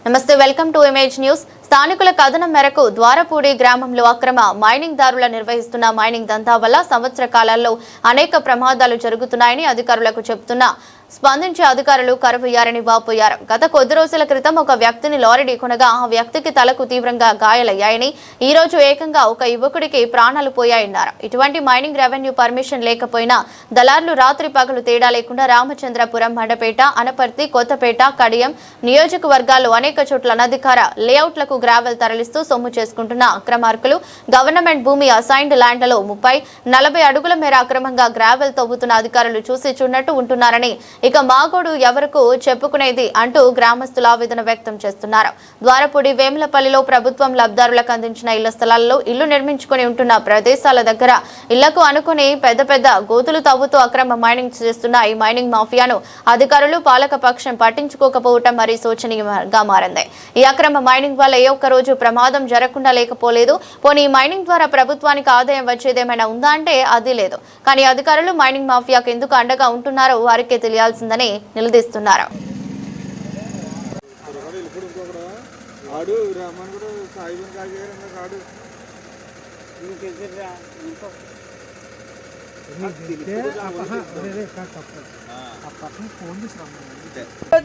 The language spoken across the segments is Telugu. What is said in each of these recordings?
నమస్తే, వెల్కమ్ టు ఇమేజ్ న్యూస్. స్థానికుల కథనం మేరకు ద్వారపూడి గ్రామంలో అక్రమ మైనింగ్ దారుల నిర్వహిస్తున్న మైనింగ్ దందా వల్ల సంవత్సర కాలాల్లో అనేక ప్రమాదాలు జరుగుతున్నాయని అధికారులకు చెబుతున్నా స్పందించే అధికారులు కరువయ్యారని వాపోయారు. గత కొద్ది రోజుల క్రితం ఒక వ్యక్తిని లారీ ఢీకొనగా ఆ వ్యక్తికి తలకు తీవ్రంగా గాయాలయ్యాయని, ఈ రోజు ఏకంగా ఒక యువకుడికి ప్రాణాలు పోయాయన్నారు. ఇటువంటి మైనింగ్ రెవెన్యూ పర్మిషన్ లేకపోయినా దళారులు రాత్రి పగలు తేడా లేకుండా రామచంద్రపురం, మండపేట, అనపర్తి, కొత్తపేట, కడియం నియోజకవర్గాల్లో అనేక చోట్ల అనధికార లేఅవుట్లకు గ్రావెల్ తరలిస్తూ సొమ్ము చేసుకుంటున్న అక్రమార్కులు గవర్నమెంట్ భూమి అసైన్డ్ ల్యాండ్లలో 30-40 అడుగుల మేర అక్రమంగా గ్రావెల్ తవ్వుతున్న అధికారులు చూసి చూడనట్టు ఉంటున్నారని, ఇక మాగోడు ఎవరకు చెప్పుకునేది అంటూ గ్రామస్తులు ఆవేదన వ్యక్తం చేస్తున్నారు. ద్వారపూడి వేములపల్లిలో ప్రభుత్వం లబ్ధారులకు అందించిన ఇళ్ల స్థలాల్లో ఇల్లు నిర్మించుకుని ఉంటున్న ప్రదేశాల దగ్గర ఇళ్లకు అనుకుని పెద్ద గోతులు తవ్వుతూ అక్రమ మైనింగ్ చేస్తున్న ఈ మైనింగ్ మాఫియాను అధికారులు పాలకపక్షం పట్టించుకోకపోవటం మరీ శోచనీయంగా మారింది. ఈ అక్రమ మైనింగ్ వల్ల ఏ ఒక్క రోజు ప్రమాదం జరగకుండా లేకపోలేదు. పోనీ ఈ మైనింగ్ ద్వారా ప్రభుత్వానికి ఆదాయం వచ్చేదేమైనా ఉందా అంటే అది లేదు. కానీ అధికారులు మైనింగ్ మాఫియాకు ఎందుకు అండగా ఉంటున్నారో వారికే తెలియాల్సిందని నిలదీస్తున్నారు.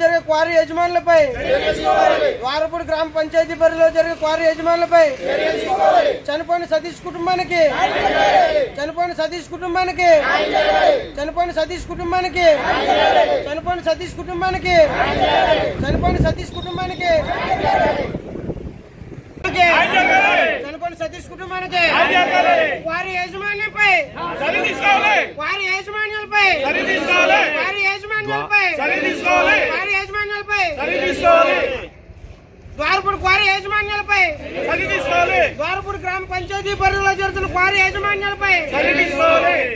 జరిగే క్వారీ యజమానులపై, ద్వారపూడి గ్రామ పంచాయతీ పరిధిలో జరిగే క్వారీ యజమానులపై చనిపోయిన సతీష్ కుటుంబానికి చనిపోయిన సతీష్ కుటుంబానికి చనిపోయిన సతీష్ కుటుంబానికి చనిపోయిన సతీష్ కుటుంబానికి చనిపోయిన సతీష్ కుటుంబానికి చనిపోయిన సతీష్ కుటుంబానికి వారి యాజమాన్యంపై వారి యాజమాన్యాలపై వారి యాజమాన్యాలపై వారి యాజమాన్యాలపై ద్వారపూడి క్వారీ యాజమాన్యాలపై ద్వారపూడి గ్రామ పంచాయతీ పరిధిలో జరుగుతున్న క్వారీ యాజమాన్యాలపై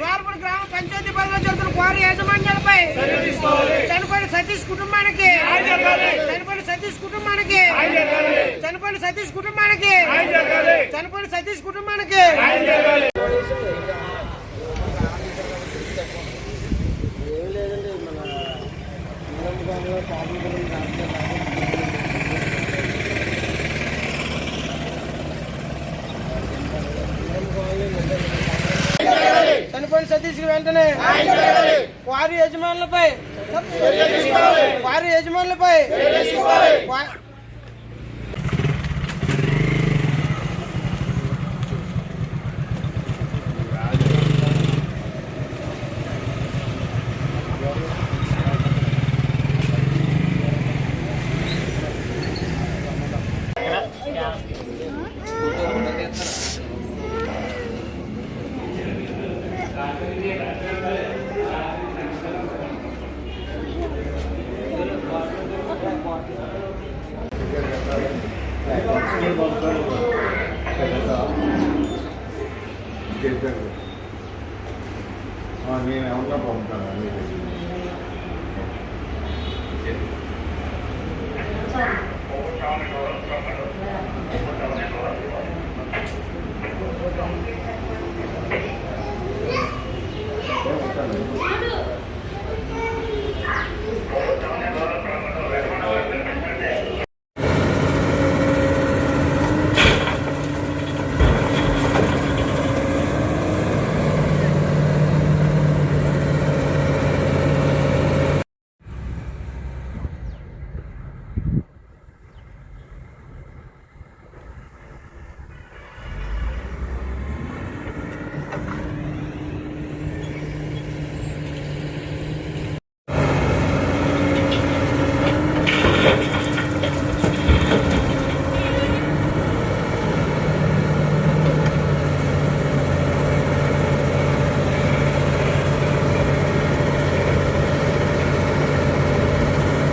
ద్వారపూడి గ్రామ పంచాయతీ పరిధిలో జరుగుతున్న క్వారీ యాజమాన్యాలపై చనిపోయిన సతీష్ కుటుంబానికి చనిపోయిన సతీష్ కుటుంబానికి చనిపోయిన సతీష్ కుటుంబానికి చనిపోయిన సతీష్ కుటుంబానికి చనిపోయిన సతీష్ వెంటనే వారి యజమానులపై నేను ఏమన్నా పంపుతాను.